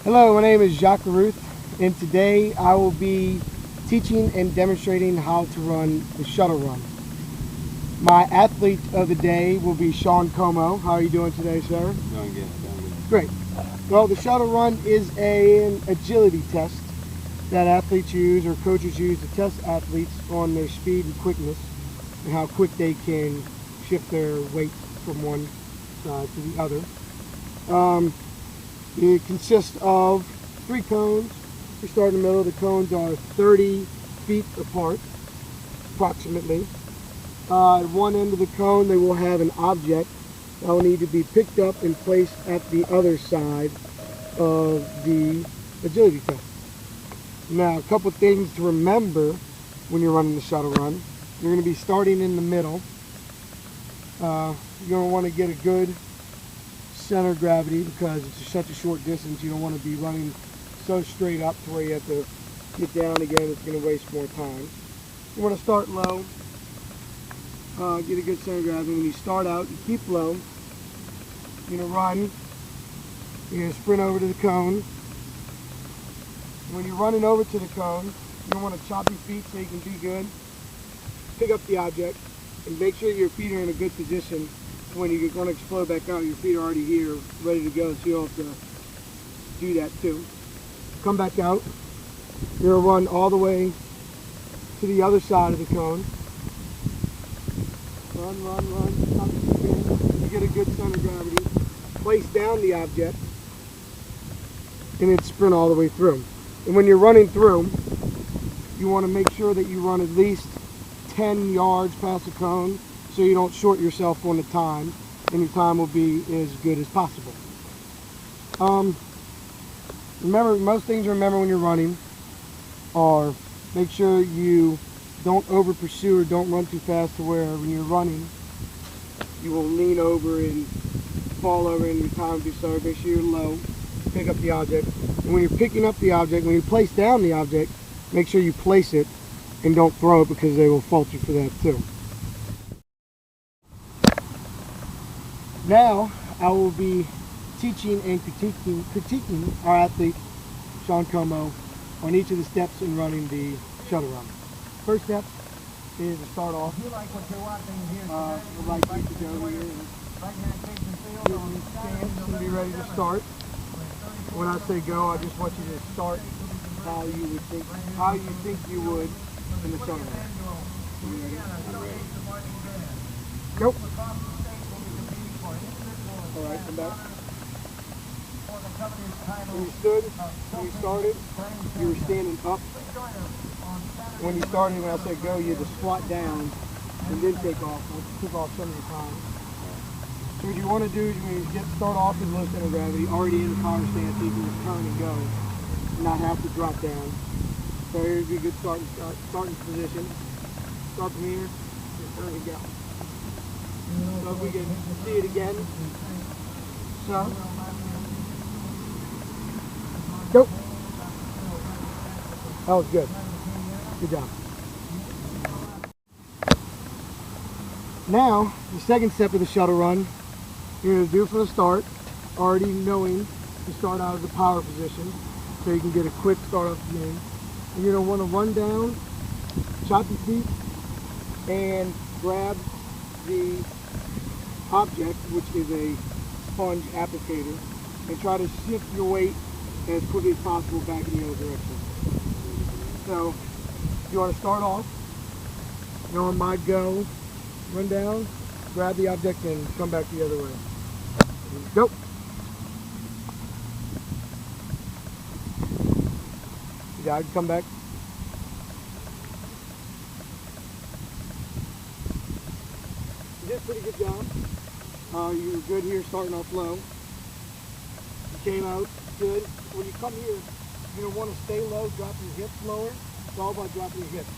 Hello, my name is Jacques Ruth, and today I will be teaching and demonstrating how to run the shuttle run. My athlete of the day will be Sean Como. How are you doing today, sir? Doing good. Great. Well, the shuttle run is an agility test that athletes use or coaches use to test athletes on their speed and quickness and how quick they can shift their weight from one side to the other. It consists of 3 cones. We start in the middle. The cones are 30 feet apart, approximately. At one end of the cone, they will have an object that will need to be picked up and placed at the other side of the agility test. Now, a couple things to remember when you're running the shuttle run. You're going to be starting in the middle. You're going to want to get a good center of gravity because it's such a short distance. You don't want to be running so straight up to where you have to get down again. It's going to waste more time. You want to start low, get a good center of gravity. When you start out, you keep low. You're going to run. You're going to sprint over to the cone. When you're running over to the cone, you don't want to chop your feet so you can be good. Pick up the object and make sure your feet are in a good position. When you're going to explode back out, your feet are already here, ready to go, so you don't have to do that too. Come back out. You're going to run all the way to the other side of the cone. Run. Stop the spin. You get a good center of gravity. Place down the object, and then sprint all the way through. And when you're running through, you want to make sure that you run at least 10 yards past the cone, so you don't short yourself on the time, and your time will be as good as possible. Remember, most things to remember when you're running are make sure you don't over pursue or don't run too fast to where when you're running you will lean over and fall over and your time will be slower. Make sure you're low, pick up the object, and when you're picking up the object, when you place down the object, make sure you place it and don't throw it because they will fault you for that too. Now, I will be teaching and critiquing our athlete, Sean Como, on each of the steps in running the shuttle run. First step is to start off. You like what you're watching here I'd like you to go here and stand and be ready to start. When I say go, I just want you to start how you think you would in the shuttle run. You ready? Go. All right, come back. When you stood, when you started, you were standing up. When you started, when I said go, you had to squat down and then take off. Took off some of the time. So what you want to do is when you start off with low center of gravity, already in the power stance, so you can just turn and go, and not have to drop down. So here's a good starting position. Start from here, just turn and go. So if we can see it again. So, go. That was good. Good job. Now, the second step of the shuttle run, you're going to do from the start, already knowing to start out of the power position, so you can get a quick start off the game. And you're going to want to run down, chop your feet, and grab the object, which is a sponge applicator, and try to shift your weight as quickly as possible back in the other direction. So, you want to start off, you know, on my go, run down, grab the object, and come back the other way. Go. Yeah, I can come back. You did a pretty good job. You were good here starting off low. You came out good. When you come here, you're going to want to stay low, drop your hips lower. It's all about dropping your hips.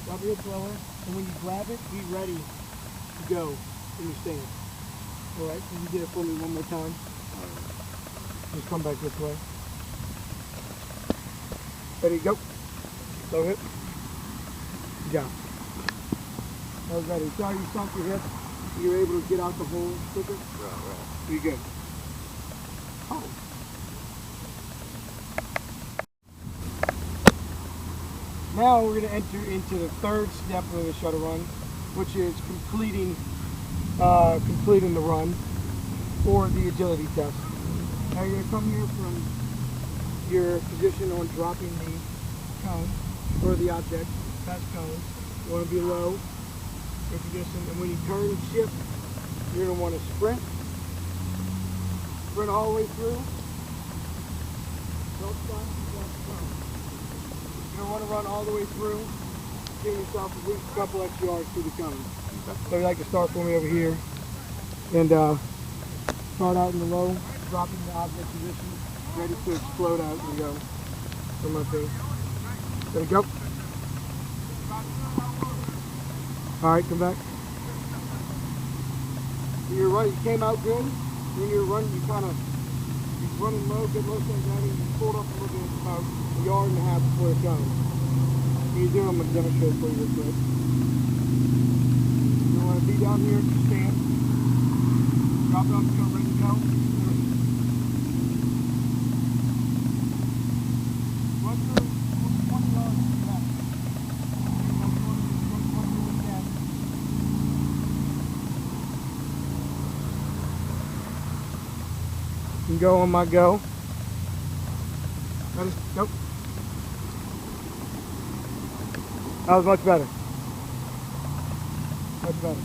Drop your hips lower, and when you grab it, be ready to go in your stance. Alright, can you get it for me one more time? Just come back this way. Ready, go. Low hip. Good job. That was ready. Sorry you sunk your hip. You're able to get out the hole quicker? Right. Pretty good. Oh. Now we're going to enter into the third step of the shuttle run, which is completing the run for the agility test. Now you're going to come here from your position on dropping the cone or the object, past cone. You want to be low in position, and when you turn and shift, you're going to want to sprint all the way through. Don't stop. You're going to want to run all the way through, give yourself at least a couple extra yards through the cone. So you like to start for me over here and start out in the low, dropping the object position, ready to explode out and go from my face. There we go. All right, come back. You're running. You came out good. When you're running, you're running low, get low center gravity, you pulled up a little bit, about a yard and a half before it goes. You do, I'm going to demonstrate for you real quick. You want to be down here at your stand. Drop it off the cone, ready to go. What's the 20 yards you have? You can go on my go. Nope. That was much better. Much better.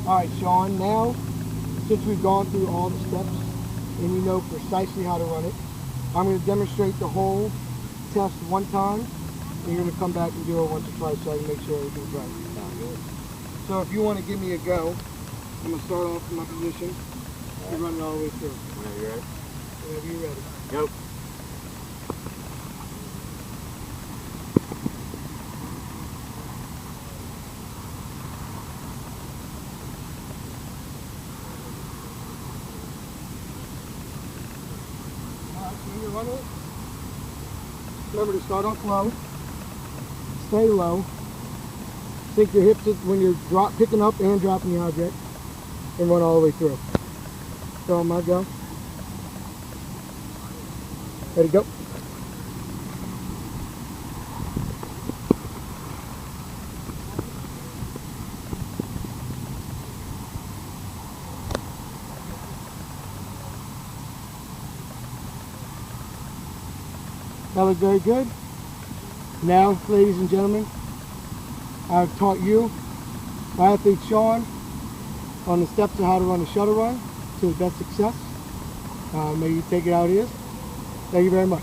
Alright, Sean, now, since we've gone through all the steps and you know precisely how to run it, I'm going to demonstrate the whole test one time, and you're going to come back and do it once or twice so I can make sure everything's right. So if you want to give me a go, I'm going to start off in my position and run it all the way through. Whenever you're ready. Whenever you're ready. Go. Alright, so when you're running it, remember to start off low, stay low, sink your hips when you're picking up and dropping the object, and run all the way through. So on my go. Ready, go. That was very good. Now, ladies and gentlemen, I've taught you, my athlete Sean, on the steps of how to run a shuttle run to the best success. May you take it how it is. Thank you very much.